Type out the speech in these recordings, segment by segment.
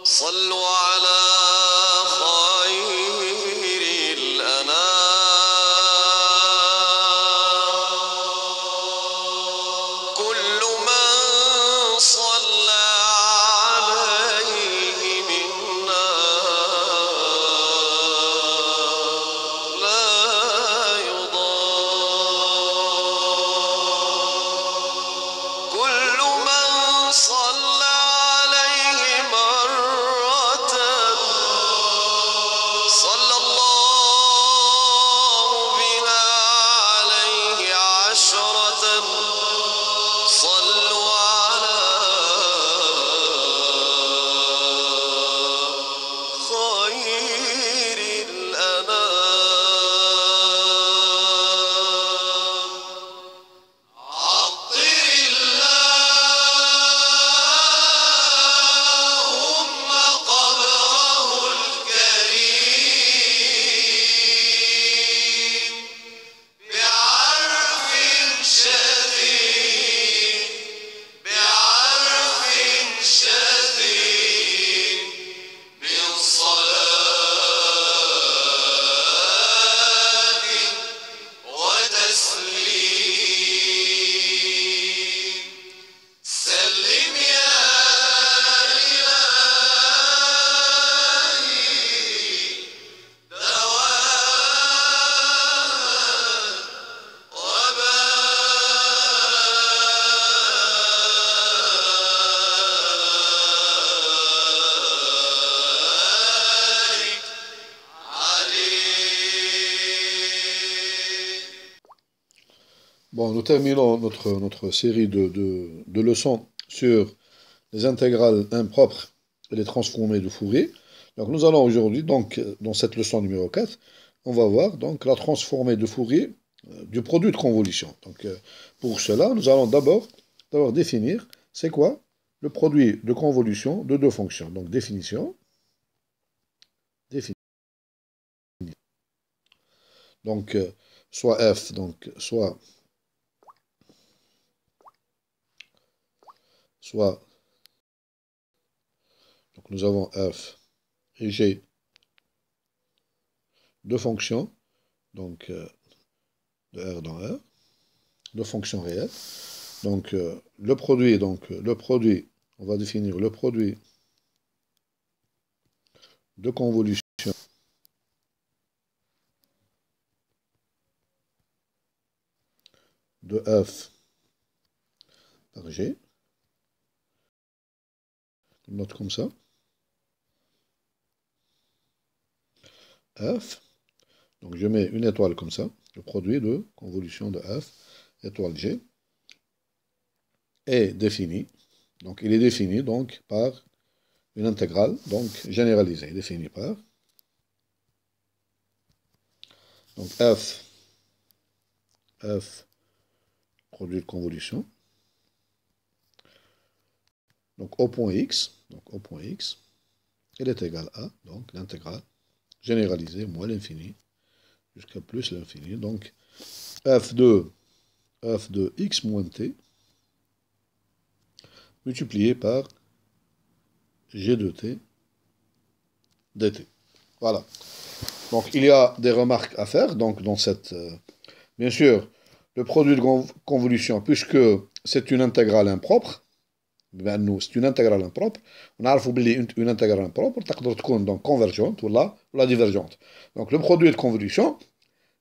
صلوا على خير الأنام كل من صلى عليه منا لا يضام كل من صلى عليه مرة صلى الله بها عليه عشرة صلوا على خير الأنام عطر اللهم قبره الكريم بعرف شديد بعرف شديد من صلاة وتسليم سلم يا إلهي دواما وبارك عليه. Bon, nous terminons notre série de leçons sur les intégrales impropres et les transformées de Fourier. Donc nous allons aujourd'hui, donc, dans cette leçon numéro 4, on va voir donc la transformée de Fourier du produit de convolution. Donc pour cela, nous allons d'abord définir c'est quoi le produit de convolution de deux fonctions. Donc définition. Donc soit f, donc soit donc nous avons f et g, deux fonctions, donc de R dans R, deux fonctions réelles. Donc le produit, on va définir le produit de convolution de f par g. On note comme ça. F, donc je mets une étoile comme ça, le produit de convolution de f, étoile g, est défini. Donc il est défini donc par une intégrale donc généralisée, définie par donc f produit de convolution, donc au point x, elle est égale à donc l'intégrale généralisée moins l'infini jusqu'à plus l'infini, donc f de x moins t multiplié par g de t dt. Voilà. Donc il y a des remarques à faire donc dans cette bien sûr le produit de convolution, puisque c'est une intégrale impropre, c'est une intégrale impropre, on a une intégrale impropre تقدر تكون donc convergente ولا divergente. Donc le produit de convolution,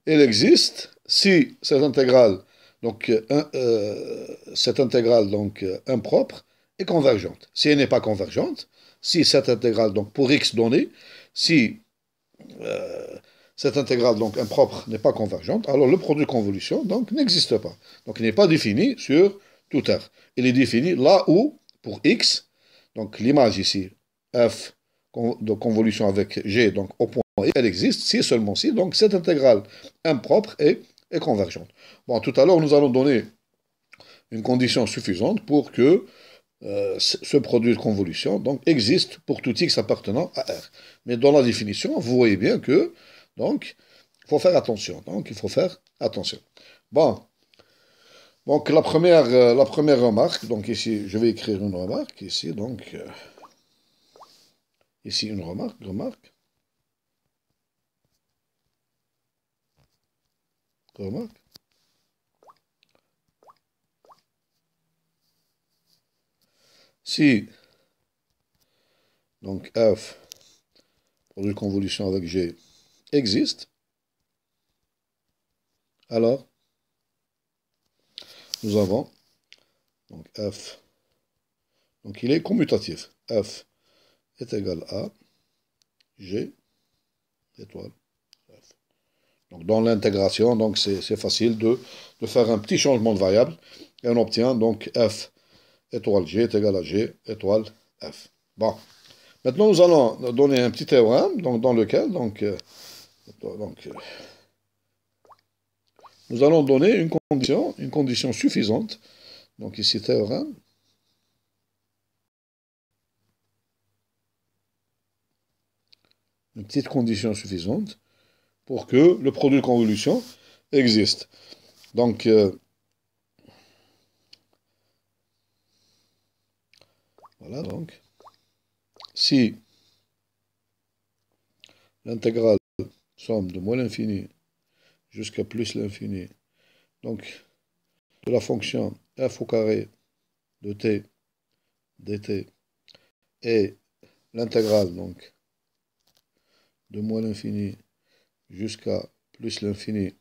il existe si cette intégrale donc impropre est convergente. Si elle n'est pas convergente, si cette intégrale donc pour x donnée, si cette intégrale donc impropre n'est pas convergente, alors le produit de convolution donc n'existe pas. Donc il n'est pas défini sur tout R. Il est défini là où, pour x, donc l'image ici, f de convolution avec g, donc au point x, elle existe si et seulement si, donc cette intégrale impropre est convergente. Bon, tout à l'heure, nous allons donner une condition suffisante pour que ce produit de convolution donc, existe pour tout x appartenant à R. Mais dans la définition, vous voyez bien que donc, il faut faire attention. Bon. Donc, la première remarque, donc ici, je vais écrire une remarque ici, donc, Ici, une remarque. Si, donc f, produit de convolution avec g, existe, alors nous avons donc f, donc il est commutatif. F est égal à g étoile f. Donc dans l'intégration, donc c'est facile de faire un petit changement de variable et on obtient donc f étoile g est égal à g étoile f. Bon, maintenant nous allons donner un petit théorème donc, dans lequel nous allons donner une condition suffisante. Donc ici théorème. Une petite condition suffisante pour que le produit de convolution existe. Donc, voilà, donc, si l'intégrale somme de moins l'infini jusqu'à plus l'infini, donc, de la fonction f au carré de t dt et l'intégrale, donc, de moins l'infini jusqu'à plus l'infini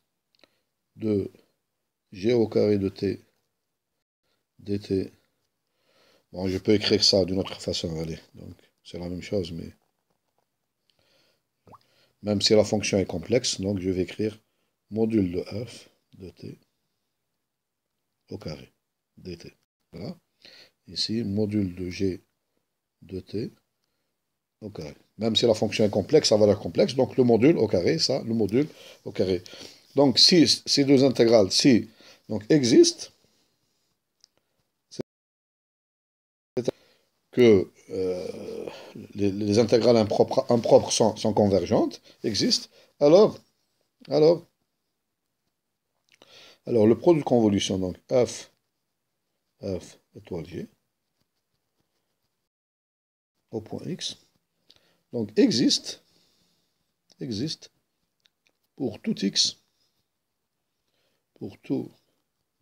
de g au carré de t dt. Bon, je peux écrire ça d'une autre façon, allez. Donc, c'est la même chose, mais même si la fonction est complexe, donc je vais écrire module de f de t au carré dt. Voilà. Ici, module de g de t au carré. Même si la fonction est complexe, ça va être complexe. Donc, le module au carré, ça, le module au carré. Donc, si ces deux intégrales, si, donc, existent, que les intégrales impropres sont convergentes, existent, alors, alors le produit de convolution, donc f étoile g, au point x, donc existe pour tout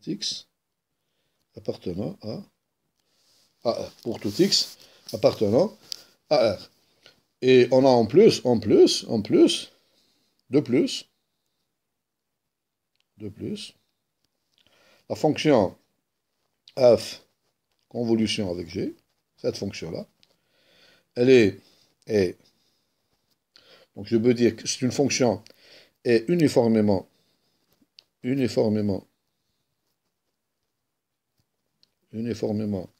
x appartenant à R. Pour tout x appartenant à R. Et on a en plus, la fonction f convolution avec g, cette fonction-là, elle est, donc je peux dire que c'est une fonction est uniformément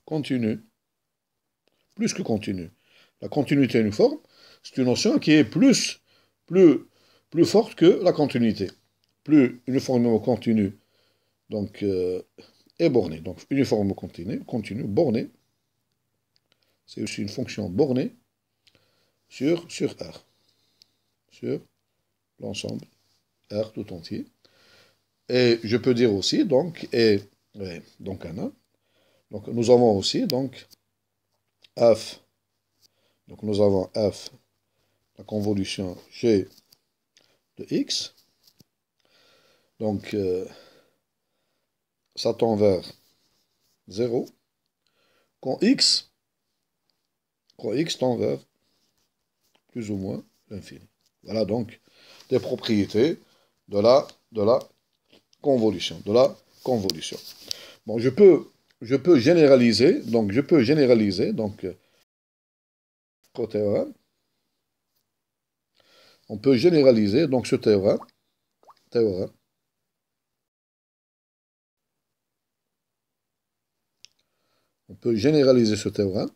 continue, plus que continue. La continuité uniforme, c'est une notion qui est plus forte que la continuité. Plus uniformément continue, donc, est bornée. Donc, uniformément continue, bornée, c'est aussi une fonction bornée sur R, sur l'ensemble R tout entier. Et je peux dire aussi, donc, donc un A. Donc, nous avons aussi, donc, f, donc nous avons f, la convolution g de x, donc ça tend vers 0, quand x tend vers plus ou moins l'infini. Voilà donc des propriétés de la convolution, Bon, je peux généraliser, donc au théorème, on peut généraliser donc ce théorème. On peut généraliser ce théorème.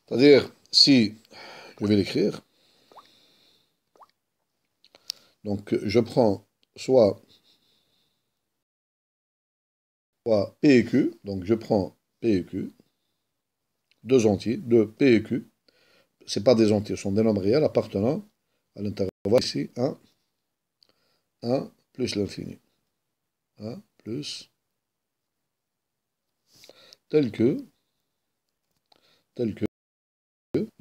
C'est-à-dire, si je vais l'écrire, donc je prends soit P et Q, donc je prends P et Q, deux entiers, de P et Q, ce pas des entiers, ce sont des nombres réels appartenant à l'intervalle ici, 1 plus l'infini. 1 plus tel que,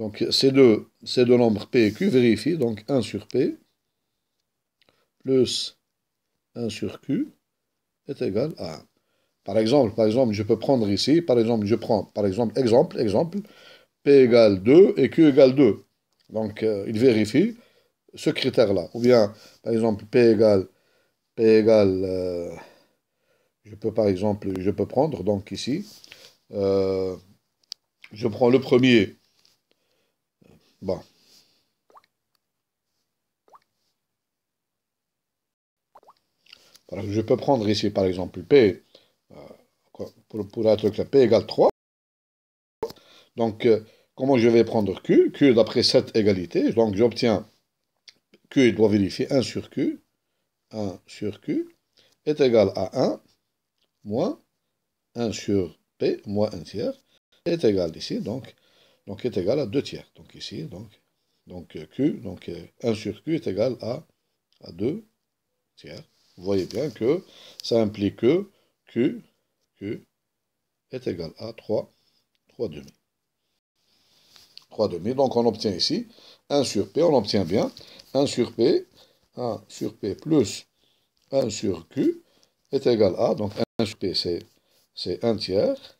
Donc ces deux nombres P et Q vérifient. Donc 1 sur P plus 1 sur Q est égal à 1. Par exemple, je peux prendre ici, par exemple, je prends, par exemple, exemple, P égale 2 et Q égale 2. Donc, il vérifie ce critère-là. Ou bien, par exemple, P égale, je peux par exemple, je peux prendre, donc ici, euh, je prends le premier, bon, je peux prendre ici, par exemple, P, pour être clair, P égale 3. Donc, comment je vais prendre Q? Q d'après cette égalité, donc j'obtiens Q, il doit vérifier 1 sur Q, 1 sur Q est égal à 1 moins 1 sur P moins 1 tiers est égal ici, donc est égal à 2 tiers. Donc ici, donc Q, donc 1 sur Q est égal à 2 tiers. Vous voyez bien que ça implique que Q est égal à 3 demi. 3 demi, donc on obtient ici 1 sur P, on obtient bien 1 sur P plus 1 sur Q est égal à, donc 1 sur P c'est 1 tiers,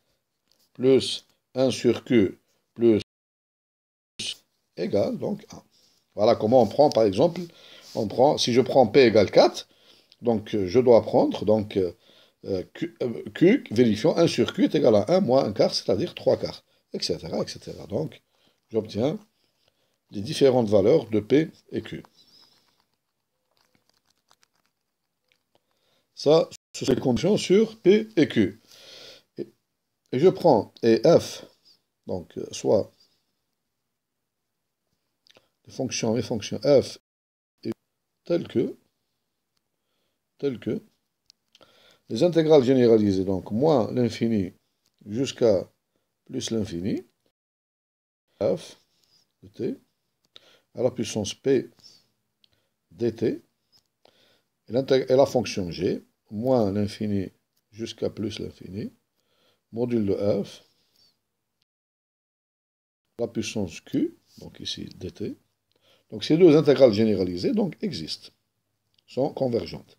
plus 1 sur Q plus égale donc 1. Voilà comment on prend, par exemple, si je prends P égale 4, donc je dois prendre, donc Q, vérifions, 1 sur Q est égal à 1 moins 1 quart, c'est-à-dire 3 quarts, etc., etc. Donc, j'obtiens les différentes valeurs de P et Q. Ça, ce sont les conditions sur P et Q. Et je prends, et F, donc soit mes fonctions F et telles que les intégrales généralisées, donc moins l'infini jusqu'à plus l'infini, F de t, à la puissance P dt, et la fonction g, moins l'infini jusqu'à plus l'infini, module de f, la puissance q, donc ici dt. Donc ces deux intégrales généralisées donc, existent, sont convergentes.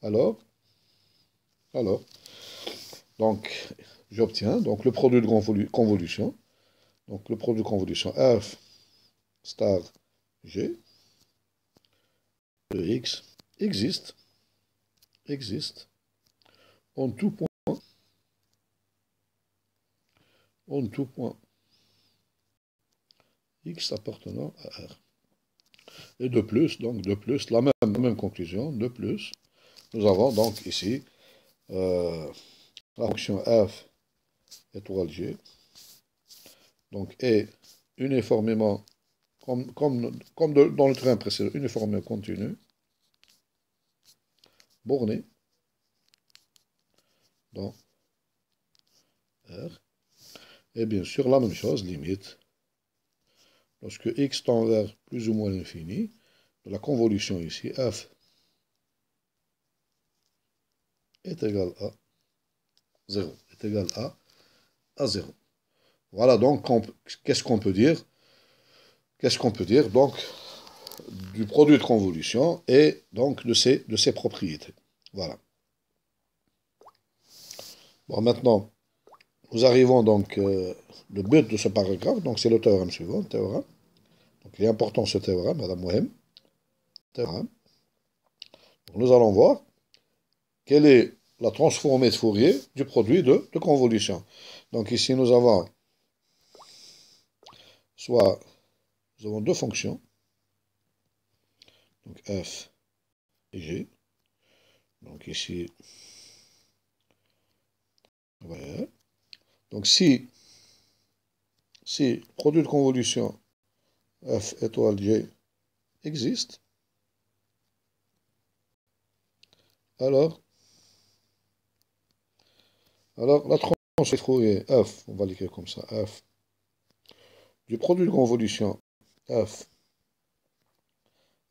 Alors, donc j'obtiens donc le produit de convolution, donc le produit de convolution f star g de x existe en tout point x appartenant à R. Et de plus, la même conclusion, de plus, nous avons donc ici la fonction f étoile g, donc est uniformément, comme dans le train précédent, uniformément continu, borné dans R. Et bien sûr, la même chose, limite, lorsque x tend vers plus ou moins l'infini, de la convolution ici, f est égal à 0, est égal à 0. Voilà donc, qu'est-ce qu'on peut dire? Qu'est-ce qu'on peut dire donc du produit de convolution et donc de ses propriétés? Voilà. Bon, maintenant, nous arrivons donc le but de ce paragraphe, donc c'est le théorème suivant, théorème. Donc il est important ce théorème, Madame Mohem. Théorème. Donc, nous allons voir quelle est la transformée de Fourier du produit de convolution. Donc ici nous avons deux fonctions, donc f et g. Donc ici, voilà. Donc si produit de convolution f étoile g existe, alors la transformée de Fourier f, on va l'écrire comme ça, f du produit de convolution f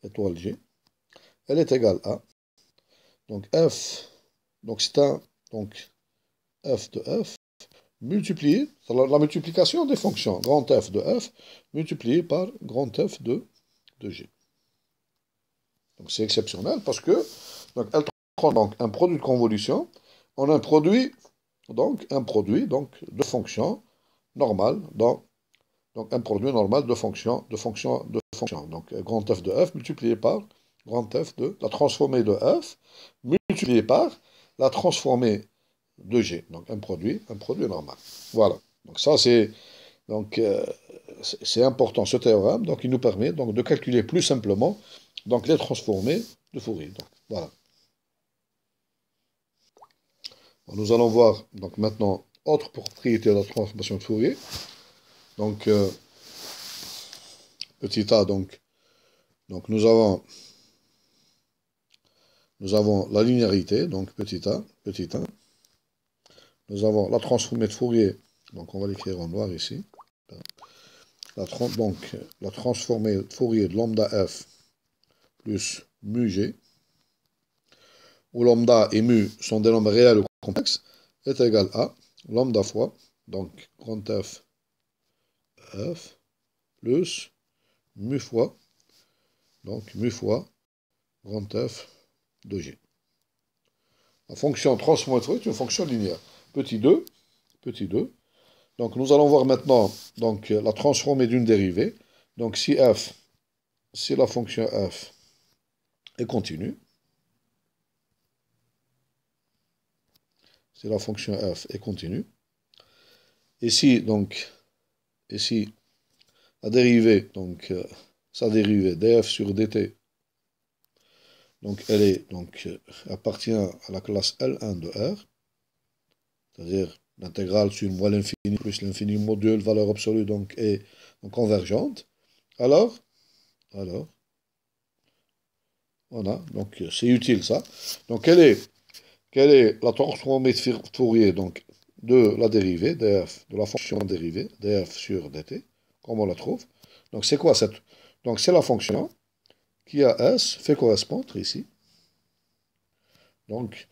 étoile g, elle est égale à, donc f, donc c'est un, donc f de f, multiplié, c'est la multiplication des fonctions, grand F de F, multiplié par grand F de G. Donc c'est exceptionnel parce que donc, elle prend donc un produit de convolution en un produit, donc de fonctions normales, donc un produit normal de fonctions, Donc grand F de F multiplié par grand F de la transformée de F multiplié par la transformée de G. Donc un produit normal. Voilà. Donc ça donc c'est important ce théorème. Donc il nous permet donc de calculer plus simplement donc les transformées de Fourier. Donc voilà. Nous allons voir donc maintenant autre propriété de la transformation de Fourier. Donc petit a donc nous avons la linéarité, donc petit a. Nous avons la transformée de Fourier, donc on va l'écrire en noir ici. Donc la transformée de Fourier de lambda f plus mu g, où lambda et mu sont des nombres réels ou complexes, est égal à lambda fois, donc grand F plus mu fois, grand F de g. La fonction transformée de Fourier est une fonction linéaire. Petit 2. Donc nous allons voir maintenant donc, la transformée d'une dérivée. Donc si la fonction f est continue, et si la dérivée, donc sa dérivée df sur dt, donc elle appartient à la classe L1 de R, c'est-à-dire l'intégrale sur moins l'infini plus l'infini module valeur absolue donc est convergente, alors voilà, donc c'est utile ça. Donc quelle est la transformée de Fourier donc de la dérivée df, de la fonction dérivée df sur dt, comme on la trouve. Donc c'est quoi cette? Donc c'est la fonction qui à s fait correspondre ici. Donc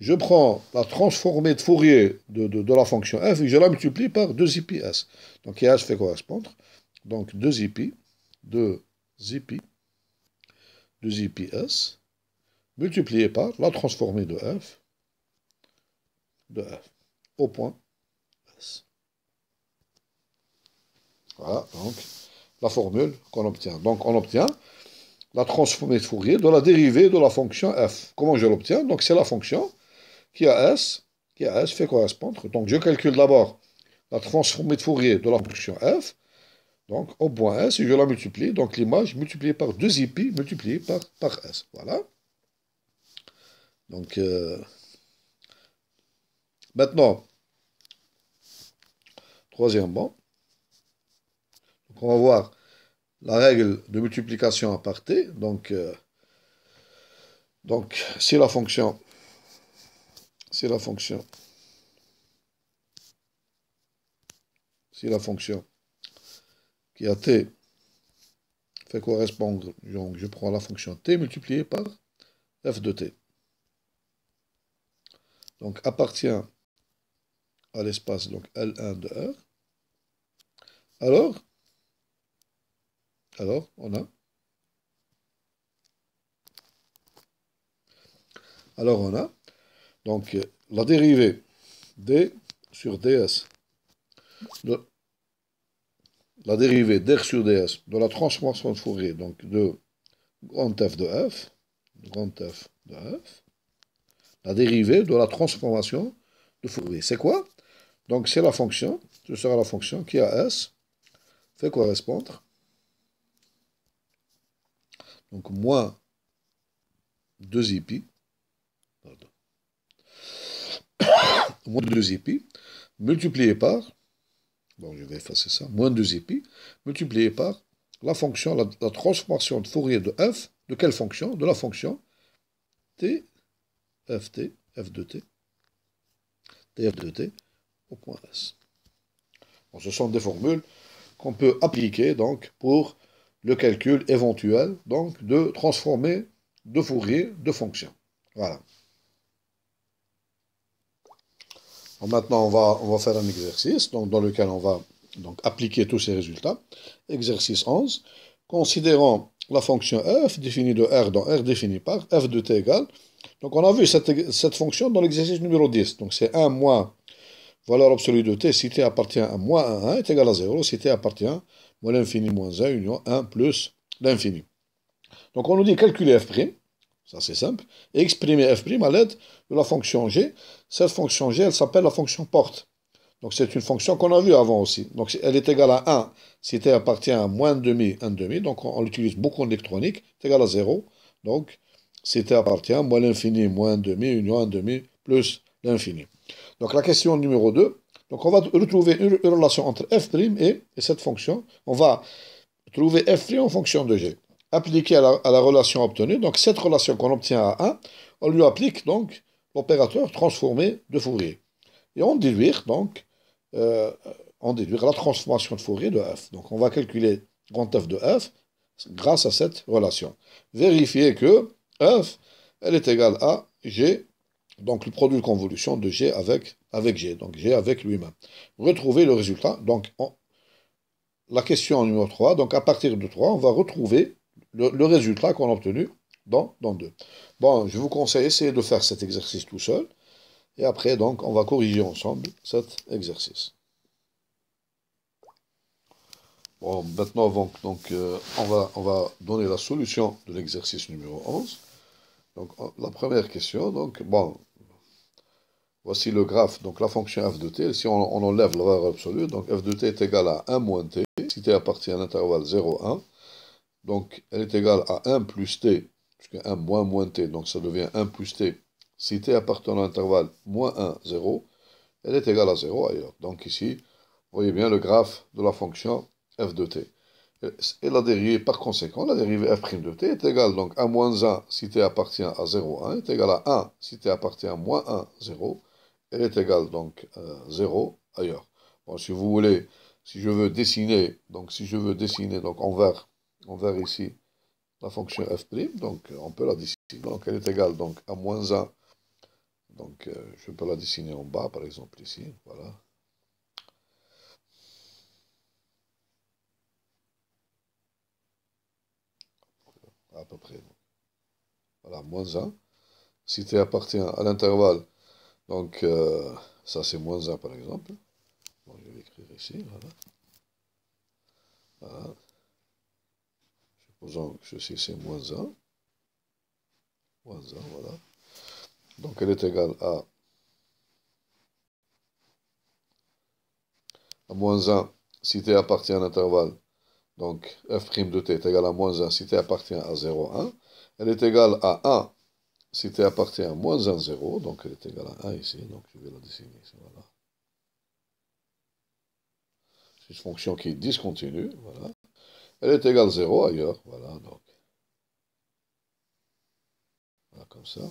je prends la transformée de Fourier de la fonction f et je la multiplie par 2ips. Donc qui à s fait correspondre. Donc 2ips multiplié par la transformée de f au point S. Voilà, donc, la formule qu'on obtient. Donc, on obtient la transformée de Fourier de la dérivée de la fonction f. Comment je l'obtiens? Donc, c'est la fonction qui à S fait correspondre. Donc, je calcule d'abord la transformée de Fourier de la fonction f, donc, au point S, et je la multiplie. Donc, l'image multipliée par 2ip multipliée par S. Voilà. Donc, maintenant, troisièmement, donc on va voir la règle de multiplication à part t. Donc si la fonction qui a t fait correspondre, donc je prends la fonction t multipliée par f de t. Donc appartient à l'espace donc L1 de R. Alors on a donc la dérivée d sur ds la dérivée d'R sur ds de la transformation de Fourier donc de grand F de F, la dérivée de la transformation de Fourier. C'est quoi? Donc c'est la fonction, ce sera la fonction qui à S fait correspondre donc moins 2ip, multiplié par, bon je vais effacer ça, moins 2ip, multiplié par la fonction, la transformation de Fourier de f, de quelle fonction? De la fonction t, f de t, tf de t au point S. Bon, ce sont des formules qu'on peut appliquer donc pour le calcul éventuel donc de transformer de Fourier de fonction. Voilà. Alors maintenant, on va faire un exercice donc, dans lequel on va donc, appliquer tous ces résultats. Exercice 11. Considérant la fonction f définie de r dans r définie par f de t égale. Donc on a vu cette fonction dans l'exercice numéro 10. Donc c'est 1 moins valeur absolue de t si t appartient à moins 1 est égal à 0. Si t appartient à moins l'infini moins 1 union 1 plus l'infini. Donc on nous dit calculer f'. Ça c'est simple. Et exprimer f' à l'aide de la fonction g. Cette fonction g, elle s'appelle la fonction porte. Donc c'est une fonction qu'on a vue avant aussi. Donc elle est égale à 1 si t appartient à moins 1,5, 1,5. Donc on l'utilise beaucoup en électronique. C'est égal à 0. Donc si t appartient à moins l'infini moins 1,5 union 1,5 plus l'infini. Donc la question numéro 2. Donc on va retrouver une relation entre f' et cette fonction. On va trouver f' en fonction de g. Appliquer à la relation obtenue. Donc cette relation qu'on obtient à 1, on lui applique donc l'opérateur transformé de Fourier. Et on déduire donc la transformation de Fourier de f. Donc on va calculer grand F de f grâce à cette relation. Vérifier que f, elle est égale à g, donc le produit de convolution de g avec g, donc g avec lui-même. Retrouver le résultat, donc la question numéro 3, donc à partir de 3, on va retrouver le résultat qu'on a obtenu dans 2. Bon, je vous conseille d'essayer de faire cet exercice tout seul. Et après, donc, on va corriger ensemble cet exercice. Bon, maintenant, donc, on va donner la solution de l'exercice numéro 11. Donc, la première question, donc, bon, voici le graphe, donc la fonction f de t. Si on enlève la valeur absolue, donc f de t est égal à 1 moins t, si t appartient à l'intervalle 0, 1. Donc, elle est égale à 1 plus t, puisque 1 moins t, donc ça devient 1 plus t. Si t appartient à l'intervalle moins 1, 0, elle est égale à 0 ailleurs. Donc ici, vous voyez bien le graphe de la fonction f de t. Et la dérivée, par conséquent, la dérivée f' de t est égale donc à moins 1 si t appartient à 0, 1, est égale à 1 si t appartient à moins 1, 0. Elle est égale donc à 0 ailleurs. Bon, si vous voulez, si je veux dessiner donc envers ici la fonction f', donc on peut la dessiner. Donc elle est égale donc à moins 1. Donc je peux la dessiner en bas, par exemple ici, voilà. À peu près. Voilà, moins 1. Si t appartient à l'intervalle, donc ça c'est moins 1 par exemple. Bon, je vais l'écrire ici, voilà. Voilà. Supposons que ceci c'est moins 1. Moins 1, voilà. Donc elle est égale à moins 1 si t appartient à l'intervalle. Donc f' de t est égal à moins 1 si t appartient à 0, 1. Elle est égale à 1 si t appartient à moins 1, 0. Donc elle est égale à 1 ici. Donc je vais la dessiner ici, voilà. C'est une fonction qui est discontinue, voilà. Elle est égale à 0 ailleurs, voilà, donc. Voilà, comme ça.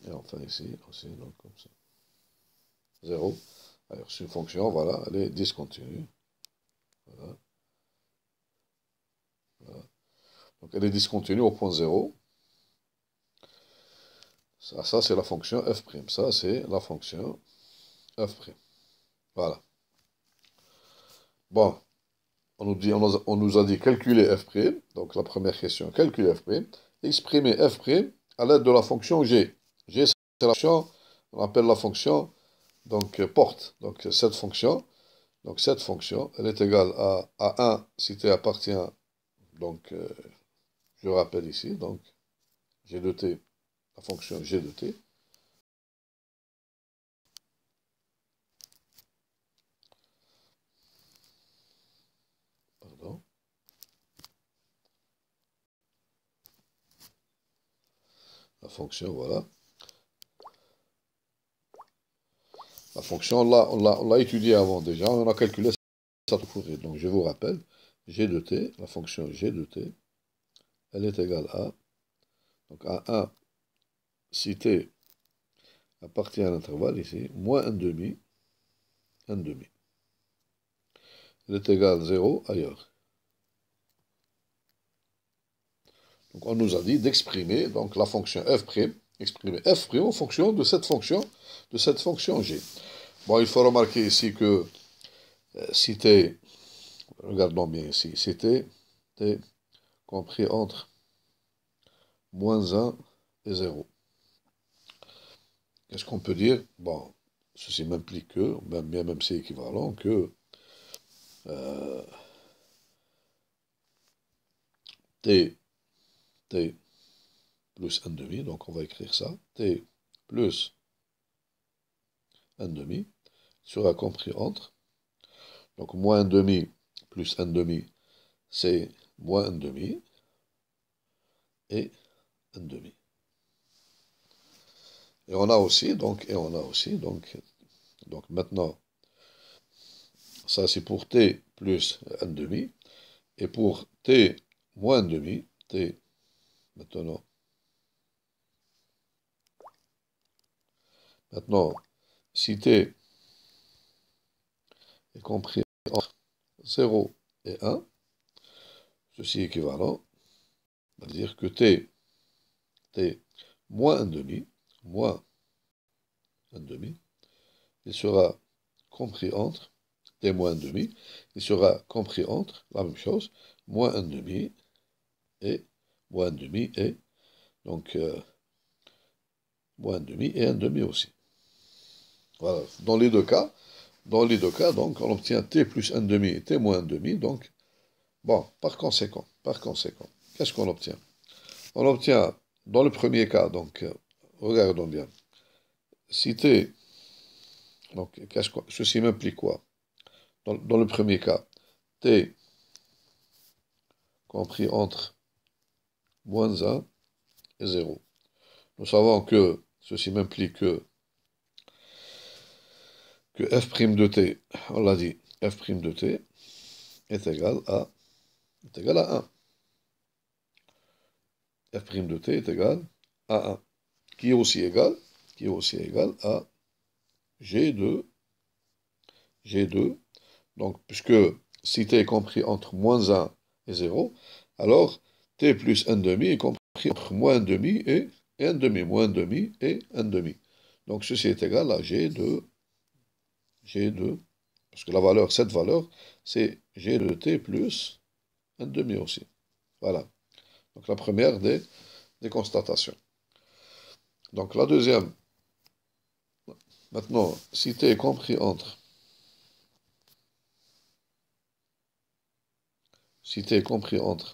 Et enfin ici, aussi, donc comme ça. 0. Alors, c'est une fonction, voilà, elle est discontinue. Voilà. Voilà. Donc elle est discontinue au point 0. Ça c'est la fonction f'. Ça, c'est la fonction f'. Voilà. Bon. On nous a dit calculer f', donc la première question, calculer f', exprimer f' à l'aide de la fonction g. G, c'est la fonction, on appelle la fonction, donc porte. Donc cette fonction, elle est égale à 1 si t appartient, donc je rappelle ici, donc g de t, la fonction g de t. Pardon. La fonction, voilà. La fonction, on l'a étudiée avant déjà, on a calculé ça tout Fourier. Donc je vous rappelle, g de t, la fonction g de t, elle est égale à, donc à 1 si t appartient à l'intervalle ici, moins 1,5, 1,5. Elle est égale à 0 ailleurs. Donc on nous a dit d'exprimer donc la fonction f', exprimer f' en fonction de cette fonction g. Bon, il faut remarquer ici que si t, regardons bien ici, si t compris entre moins un et zéro. Qu'est-ce qu'on peut dire? Bon, ceci m'implique que, même c'est équivalent, que euh, t, t plus 1 demi, donc on va écrire ça, t plus 1 demi sera compris entre, donc moins 1 demi plus 1 demi, c'est moins 1 demi et 1 demi. Et on a aussi, donc maintenant, ça c'est pour t plus 1 demi, et pour t moins 1 demi, t, maintenant, si t est compris entre 0 et 1, ceci est équivalent, on va dire que t moins 1 demi, moins 1 demi, il sera compris entre t moins 1 demi, il sera compris entre, la même chose, moins 1 demi et moins 1 demi et donc moins 1 demi et 1 demi aussi. Voilà, dans les deux cas, donc on obtient t plus 1 demi et t moins 1 demi, donc bon, par conséquent, qu'est-ce qu'on obtient? On obtient, dans le premier cas, donc, regardons bien, si t, donc, ceci m'implique quoi? Dans le premier cas, t compris entre moins 1 et 0. Nous savons que ceci m'implique que f' de t, on l'a dit, f' de t est égal à 1. F' de t est égal à 1, qui est aussi égal à G2, donc puisque si t est compris entre moins 1 et 0, alors t plus 1 demi est compris entre moins 1 demi et 1 demi, moins 1 demi et 1 demi. Donc ceci est égal à G2, parce que cette valeur, c'est G de t plus 1 demi aussi. Voilà. Donc la première des constatations. Donc la deuxième, maintenant, si t est compris entre, si t est compris entre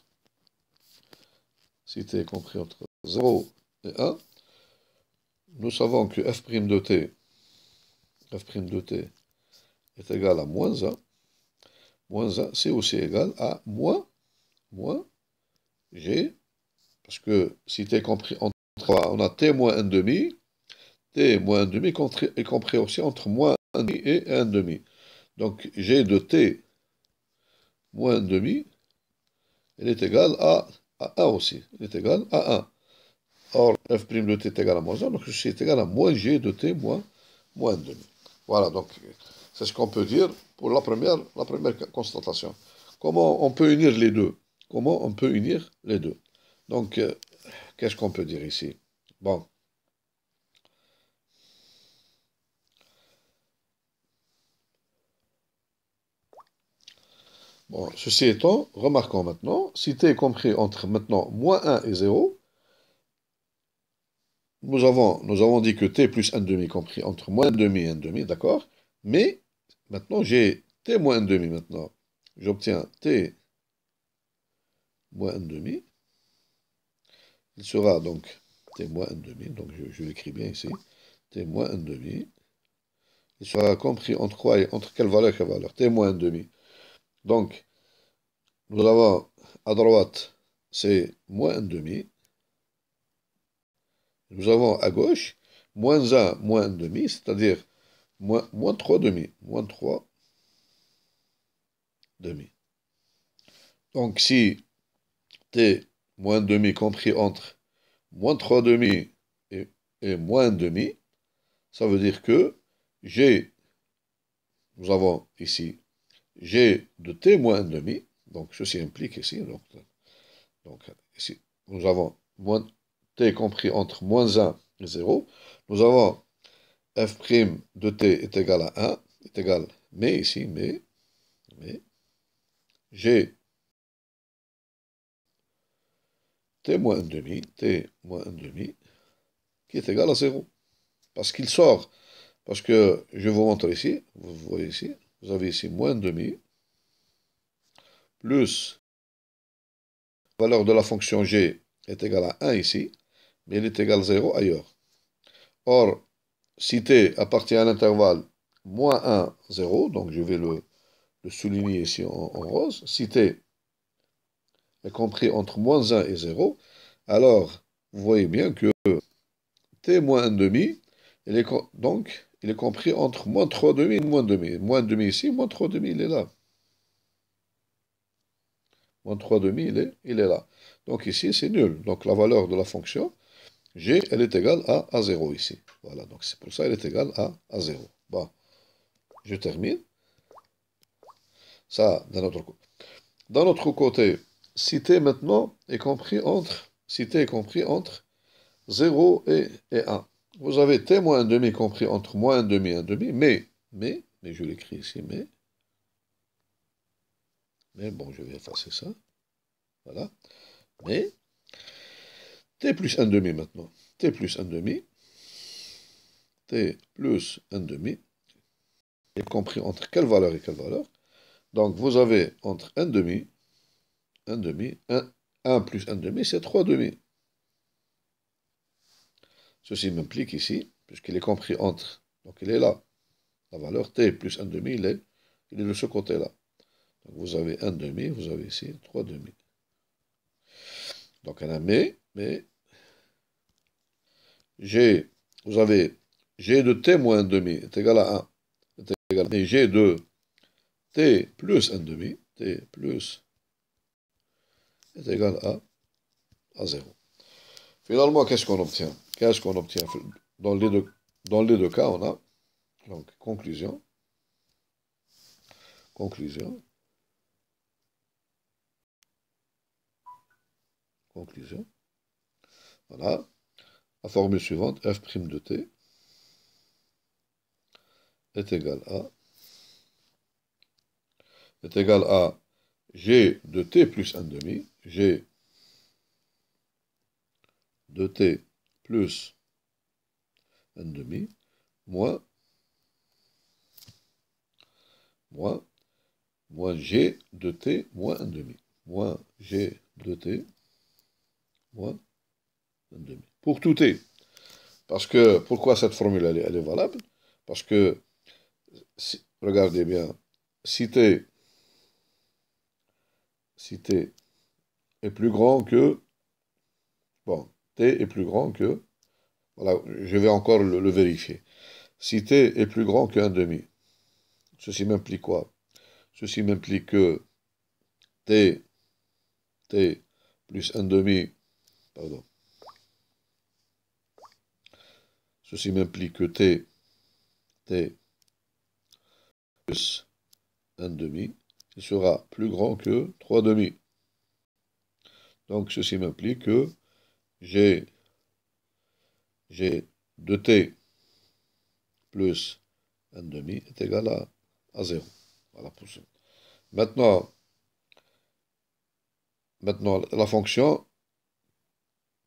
0 et 1, nous savons que f' de t est égal à moins 1. Moins 1, c'est aussi égal à moins G, parce que si t est compris entre 3, on a t moins 1 demi, t moins 1 demi est compris aussi entre moins 1 demi et 1 demi. Donc G de t moins 1 demi, elle est égale à 1 aussi. Elle est égale à 1. Or, f' de t est égal à moins 1, donc ceci est égal à moins G de t moins 1 demi. Voilà, donc c'est ce qu'on peut dire pour la première constatation. Comment on peut unir les deux? Donc, qu'est-ce qu'on peut dire ici? Bon. Bon, ceci étant, remarquons maintenant, si t est compris entre maintenant moins 1 et 0, nous avons dit que t plus 1 demi compris entre moins 1 demi et 1 demi, d'accord? Mais maintenant j'ai t moins 1 demi maintenant. J'obtiens t moins 1 demi. Il sera donc t moins 1 demi, donc je l'écris bien ici. T moins 1 demi. Il sera compris entre quoi et entre quelle valeur? T moins 1 demi. Donc, nous avons à droite, c'est moins 1 demi. Nous avons à gauche, moins 1, moins 1 demi, c'est-à-dire moins 3 demi. Moins 3 demi. Donc, si t moins 1 demi compris entre moins 3 demi et moins 1 demi, ça veut dire que nous avons ici G de t moins 1 demi, donc ceci implique ici, donc ici, nous avons t compris entre moins 1 et 0, nous avons f' de t est égal à 1, est égal, mais ici, mais, j'ai t moins 1 demi, t moins 1 demi, qui est égal à 0. Parce qu'il sort, parce que je vous montre ici, vous voyez ici, vous avez ici moins 1 demi, plus la valeur de la fonction g est égale à 1 ici, mais elle est égale à 0 ailleurs. Or, si t appartient à l'intervalle moins 1, 0, donc je vais le souligner ici en rose, si t est compris entre moins 1 et 0, alors vous voyez bien que t moins 1 demi, donc il est compris entre moins 3 demi et moins demi. Moins demi ici, moins 3 demi, il est là. Moins 3 demi, il est là. Donc ici, c'est nul. Donc la valeur de la fonction g, elle est égale à 0 ici. Voilà, donc c'est pour ça qu'elle est égale à 0. Bon, je termine. Ça, d'un autre côté. D'un autre côté, si t maintenant est compris entre, si t est compris entre 0 et 1. Vous avez t moins 1 demi compris entre moins 1 demi et 1 demi, mais je l'écris ici, mais bon, je vais effacer ça. Voilà. Mais t plus 1 demi maintenant. T plus 1 demi. T plus 1 demi est compris entre quelle valeur et quelle valeur? Donc vous avez entre 1 demi, 1 demi, 1 plus 1 demi, c'est 3 demi. Ceci m'implique ici, puisqu'il est compris entre, donc il est là. La valeur t plus 1 demi, il est de ce côté-là. Donc vous avez 1 demi, vous avez ici 3 demi. Donc on a mais g, vous avez g de t moins 1 demi est égal à 1. Est égal, mais g de t plus 1 demi, t plus est égal à 0. Finalement, qu'est-ce qu'on obtient? Qu'est-ce qu'on obtient? Dans les deux cas, on a, donc, conclusion, conclusion, conclusion. Voilà, la formule suivante, f' de t est égal à g de t plus 1 demi, g de t plus 1 demi, moins g de t moins 1 demi, moins g de t moins 1 demi. Pour tout t. Parce que, pourquoi cette formule elle est valable? Parce que, regardez bien, si t est plus grand que, bon, t est plus grand que, voilà, je vais encore le vérifier. Si t est plus grand qu'un demi, ceci m'implique quoi? Ceci m'implique que t plus un demi, pardon, ceci m'implique que t plus un demi, il sera plus grand que 3 demi. Donc ceci m'implique que g de t plus un demi est égal à 0. Voilà pour ça. Maintenant, la fonction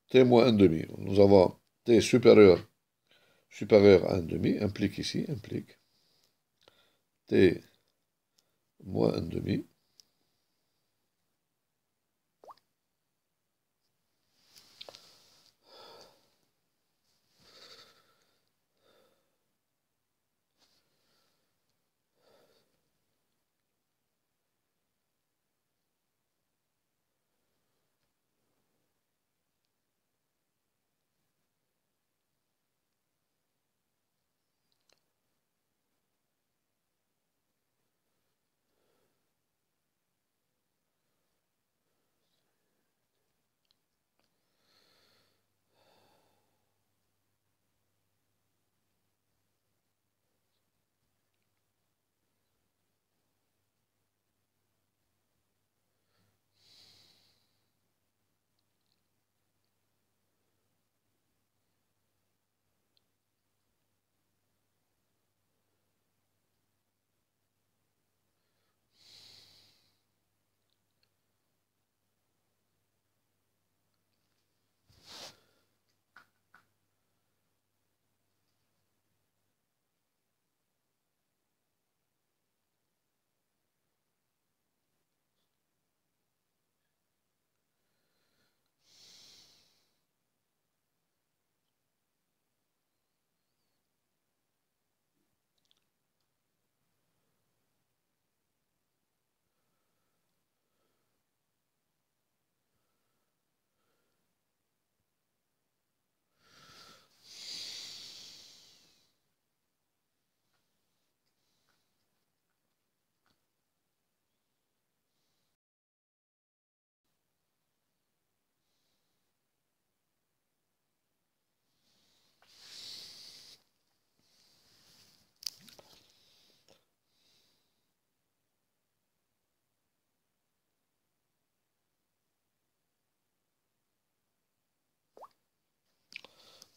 t moins un demi. Nous avons t supérieur à un demi, implique ici, implique t moins un demi.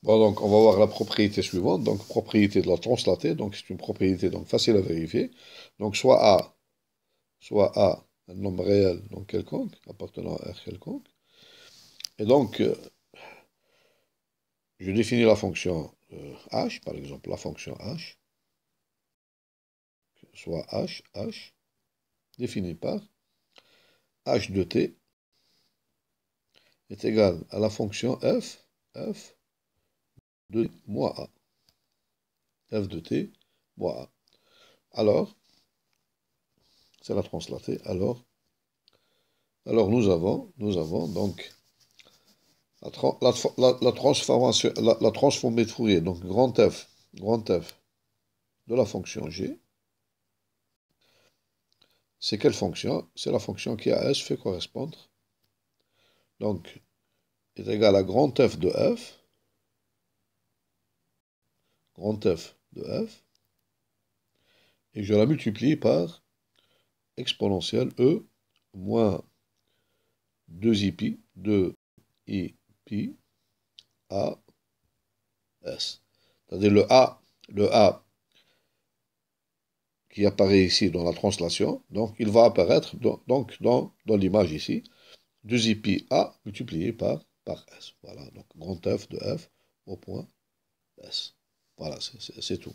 Bon, donc, on va voir la propriété suivante. Donc, propriété de la translatée. Donc, c'est une propriété donc, facile à vérifier. Donc, soit A, un nombre réel donc quelconque, appartenant à R quelconque. Et donc, je définis la fonction h, par exemple, la fonction h, soit h, définie par h de t est égal à la fonction f de moins a. F de t moins a. Alors, c'est la translatée. Alors nous avons donc la transformation, la transformée de Fourier, donc grand F de la fonction g. C'est quelle fonction? C'est la fonction qui à S fait correspondre. Donc, est égal à grand F de f, et je la multiplie par exponentielle e moins 2i pi, 2i pi a s. C'est-à-dire le a qui apparaît ici dans la translation, donc il va apparaître dans l'image ici, 2i pi a multiplié par s. Voilà, donc grand F de f au point s. Voilà, c'est tout.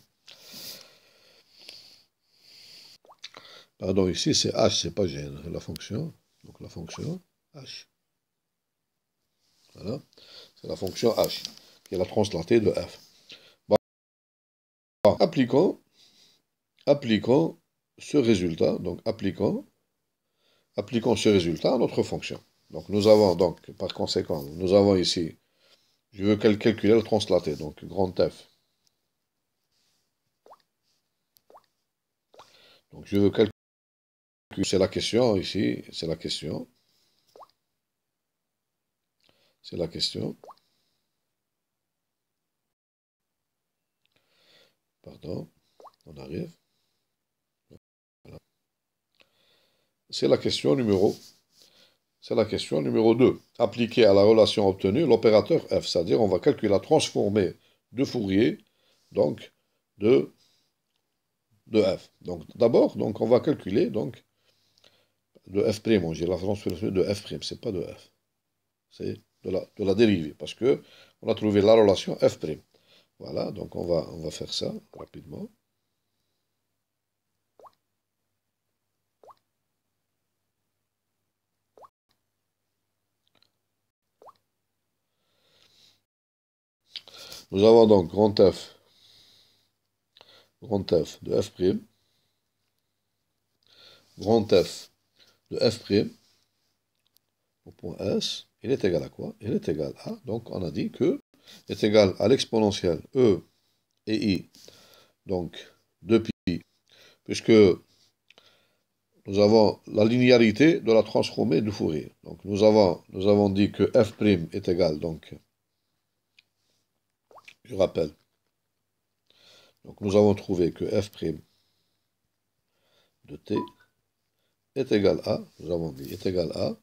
Pardon, ici c'est h, c'est pas g, la fonction. Donc la fonction h. Voilà, c'est la fonction h, qui est la translatée de f. Bon, appliquons ce résultat, donc appliquons ce résultat à notre fonction. Donc nous avons donc, par conséquent, nous avons ici, je veux calculer la translatée, donc grand F. Donc je veux calculer, c'est la question ici, c'est la question. Pardon, on arrive. Voilà. C'est la question numéro 2. Appliquée à la relation obtenue, l'opérateur f, c'est-à-dire on va calculer la transformée de Fourier, donc de f. Donc d'abord, donc on va calculer donc de f', j'ai la transformée de f', c'est pas de f. C'est de la dérivée, parce que on a trouvé la relation f'. Voilà, donc on va faire ça rapidement. Nous avons donc grand F de f', grand F de f' au point S, il est égal à quoi? Il est égal à, donc on a dit que est égal à l'exponentielle E et I, donc 2pi, puisque nous avons la linéarité de la transformée de Fourier. Donc nous avons dit que f' est égal, donc je rappelle, donc nous avons trouvé que f' de t est égal à, nous avons dit est égal à,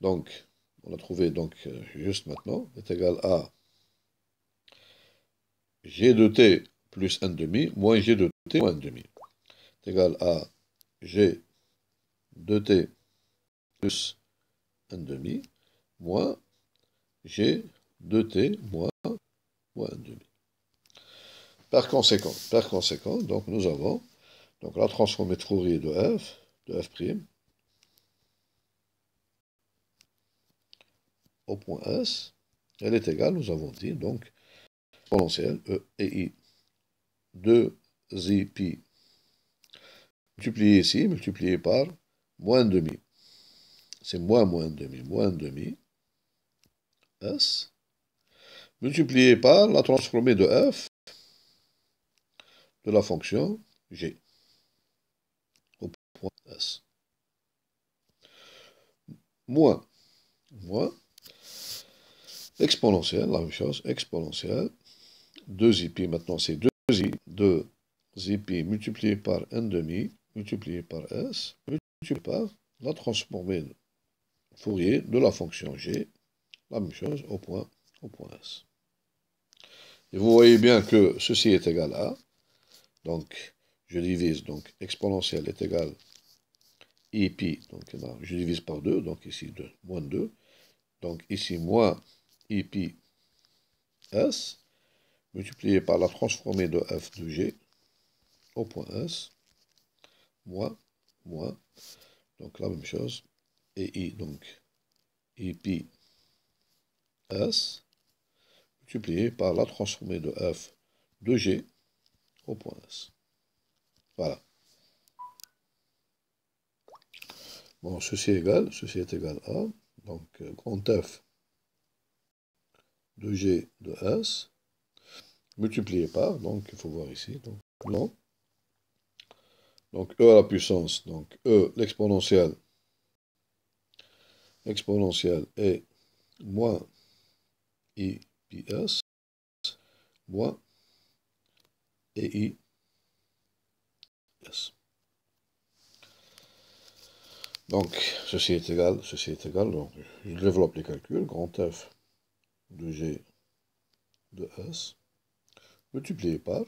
donc on a trouvé donc juste maintenant, est égal à g de t plus 1 demi moins g de t moins 1 demi. Est égal à g de t plus 1 demi moins g de t moins 1 demi. Par conséquent, donc nous avons donc la transformée de Fourier de f' au point S, elle est égale, nous avons dit, donc exponentielle E et I 2i pi multiplié ici, multiplié par moins 1 demi. C'est moins 1 demi, S, multiplié par la transformée de f de la fonction g au point S. Moins exponentielle, la même chose, exponentielle, 2i pi, maintenant c'est 2i pi multiplié par 1 demi, multiplié par S, multiplié par la transformée Fourier de la fonction g, la même chose au point S. Et vous voyez bien que ceci est égal à, donc je divise, donc exponentielle est égal I pi, donc là, je divise par 2, donc ici 2, moins 2, donc ici moins I pi S, multiplié par la transformée de f de g au point S, moins, donc la même chose, et I, donc I pi S, multiplié par la transformée de f de g au point S. Voilà. Bon, ceci est égal à, donc grand F de G de S, multiplié par, donc il faut voir ici, donc non. Donc E à la puissance, donc E, l'exponentielle est moins I pi S, moins EI S. Donc, ceci est égal, donc je développe les calculs, grand F de G de S, multiplié par,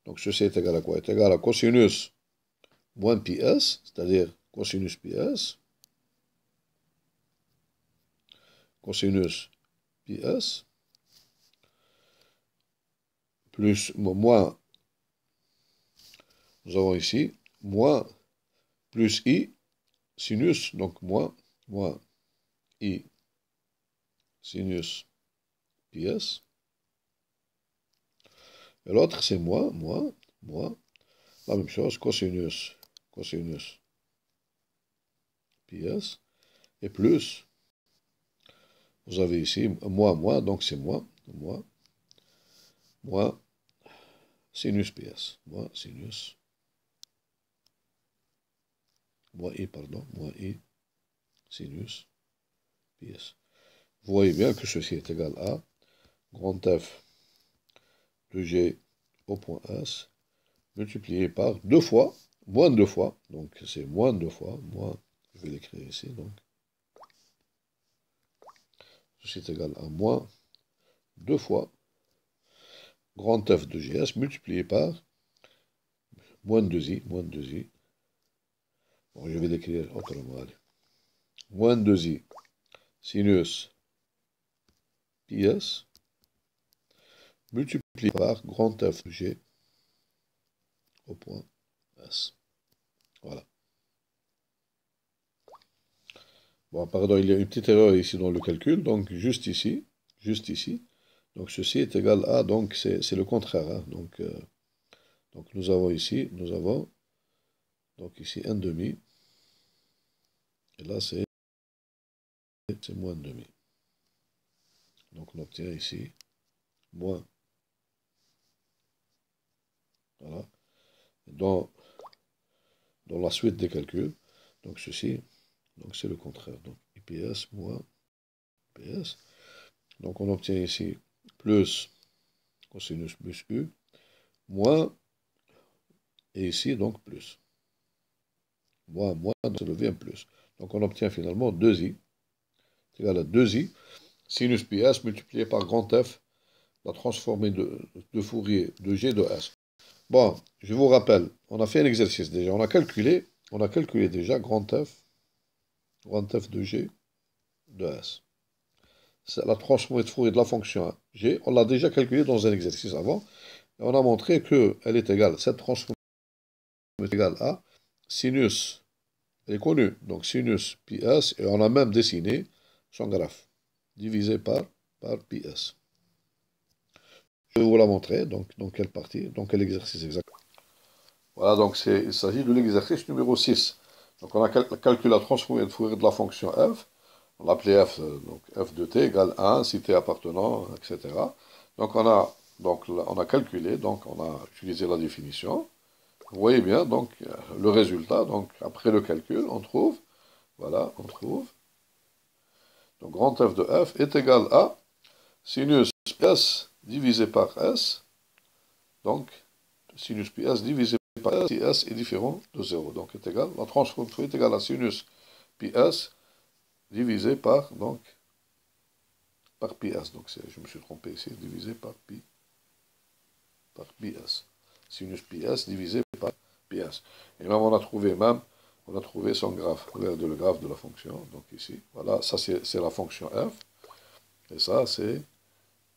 donc ceci est égal à quoi? Est égal à cosinus moins pi S, c'est-à-dire cosinus pi S, cosinus pi S, plus, moins, nous avons ici, moins, plus I, sinus, donc moins I, sinus pi S, et l'autre c'est moins, la même chose, cosinus pi S, et plus, vous avez ici moins, donc c'est moins, sinus pi S, moins I, sinus pi S. Vous voyez bien que ceci est égal à grand F de G au point S, multiplié par moins 2 fois, donc c'est moins 2 fois, je vais l'écrire ici, donc ceci est égal à moins 2 fois grand F de GS multiplié par moins 2i, bon, je vais l'écrire autrement, allez, moins 2i sinus pi S multiplié par grand F de G au point S. Voilà. Bon, pardon, il y a une petite erreur ici dans le calcul, donc juste ici, donc ceci est égal à, donc c'est le contraire, hein, donc nous avons ici, donc ici 1 demi, et là c'est moins 1 demi. Donc on obtient ici moins, voilà, dans la suite des calculs, donc ceci, donc c'est le contraire, donc IPS moins PS, donc on obtient ici plus cosinus plus U, moins, et ici donc plus. Moins, ça devient plus. Donc on obtient finalement 2i, c'est égal à 2i, sinus pi s multiplié par grand F, la transformée de Fourier de G de S. Bon, je vous rappelle, on a fait un exercice déjà, on a calculé déjà grand F de G de S. C'est la transformée de Fourier de la fonction G, on l'a déjà calculé dans un exercice avant, et on a montré qu'elle est égale, cette transformée est égale à sinus, elle est connue, donc sinus pi s, et on a même dessiné son graphe, divisé par pi s. Je vais vous la montrer, donc dans quelle partie, dans quel exercice exact. Voilà, donc il s'agit de l'exercice numéro 6. Donc on a calculé la transformée de Fourier de la fonction f, on l'appelait f, donc f de t égale 1, si t appartenant, etc. Donc on a calculé, donc on a utilisé la définition. Vous voyez bien, donc, le résultat, donc, après le calcul, on trouve, voilà, donc, grand F de F est égal à sinus S divisé par S, donc, sinus pi S divisé par S, si S est différent de 0, donc, est égal, la transforme est égale à sinus pi S divisé par, donc, par pi S, donc, je me suis trompé ici, divisé par pi par pi s. Sinus pi s divisé par pi s. Et même on a trouvé son graphe. Regardez le graphe de la fonction. Donc ici, voilà, ça c'est la fonction f. Et ça c'est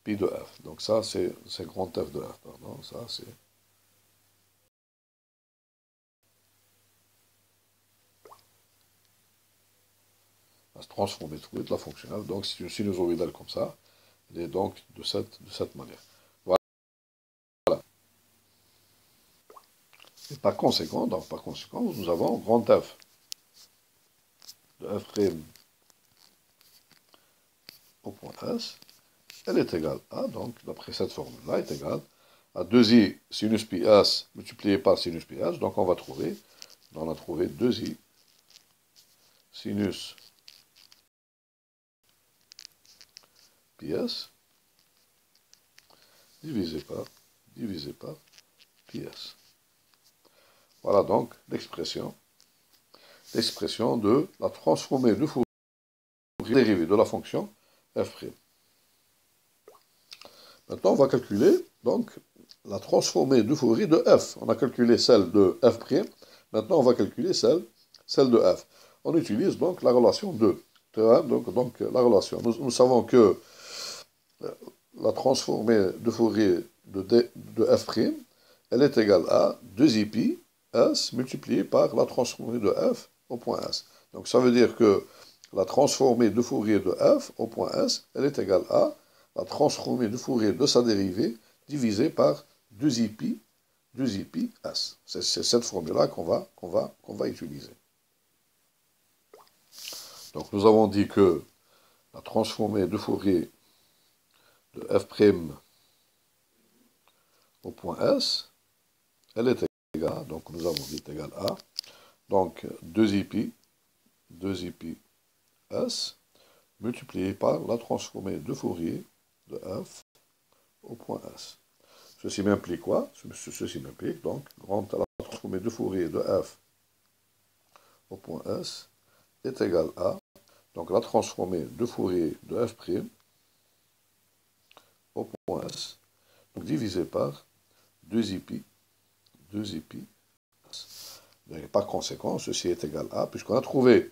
pi de f. Donc ça c'est grand f de f, pardon. Ça c'est... va se transformer tout de la fonction f. Donc c'est une sinusoïdale comme ça. Elle est donc de cette manière. Voilà. Et par conséquent, nous avons grand f de f' au point S, elle est égale à, donc d'après cette formule-là, est égale à 2i sinus pi s multiplié par sinus pi s. Donc on a trouvé 2i sinus pi s divisé par pi s. Voilà donc l'expression de la transformée de Fourier dérivée de la fonction f'. Maintenant, on va calculer donc la transformée de Fourier de f. On a calculé celle de f'. Maintenant, on va calculer celle de f. On utilise donc la relation 2. Donc la relation. Nous savons que la transformée de Fourier de f', elle est égale à 2i pi s multiplié par la transformée de f au point s. Donc ça veut dire que la transformée de Fourier de f au point s, elle est égale à la transformée de Fourier de sa dérivée divisée par 2i pi s. C'est cette formule-là qu'on va utiliser. Donc nous avons dit que la transformée de Fourier de f' au point s, elle est égale à, donc nous avons dit égale à, donc 2i pi s multiplié par la transformée de Fourier de f au point s. Ceci m'implique quoi? Ceci m'implique donc la transformée de Fourier de f au point s est égale à, donc la transformée de Fourier de f' au point s, donc divisé par 2i pi s. Et par conséquent, ceci est égal à, puisqu'on a trouvé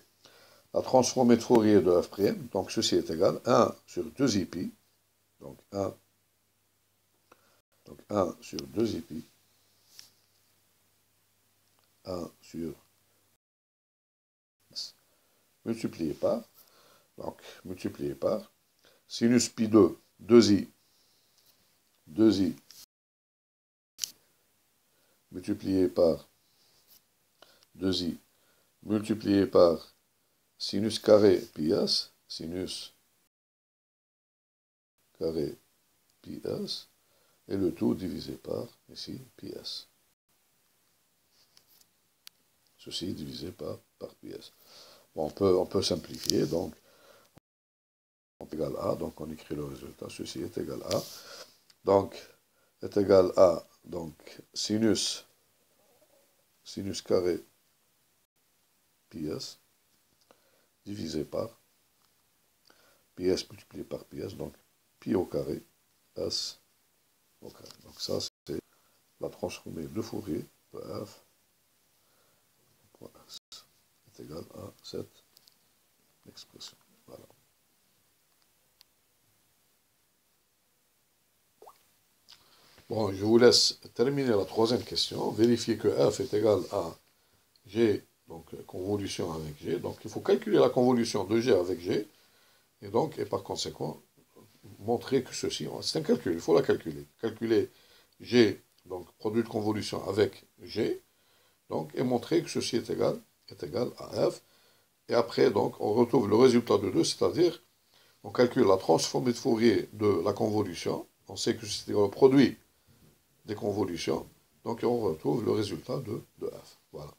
la transformée de Fourier de f', donc ceci est égal à 1 sur 2i pi, donc 1 sur 2i pi, 1 sur s, multiplié par sinus pi 2, 2i multiplié par 2i multiplié par sinus carré pi s, et le tout divisé par, ici, pi s. Ceci divisé par pi s. Bon, on peut simplifier, donc, on est égal à, donc on écrit le résultat, ceci est égal à, donc, est égal à, donc, sinus carré pi s divisé par pi s multiplié par pi s, donc pi au carré s au carré. Donc ça c'est la transformée de Fourier de f point s est égal à cette expression. Voilà. Bon, je vous laisse terminer la troisième question. Vérifier que f est égal à g, donc convolution avec g. Donc il faut calculer la convolution de g avec g. Et par conséquent, montrer que ceci, c'est un calcul, il faut la calculer. Calculer g, donc produit de convolution avec g, donc, et montrer que ceci est égal à f. Et après, donc, on retrouve le résultat de 2, c'est-à-dire, on calcule la transformée de Fourier de la convolution. On sait que c'est le produit des convolutions. Donc, on retrouve le résultat de f. Voilà.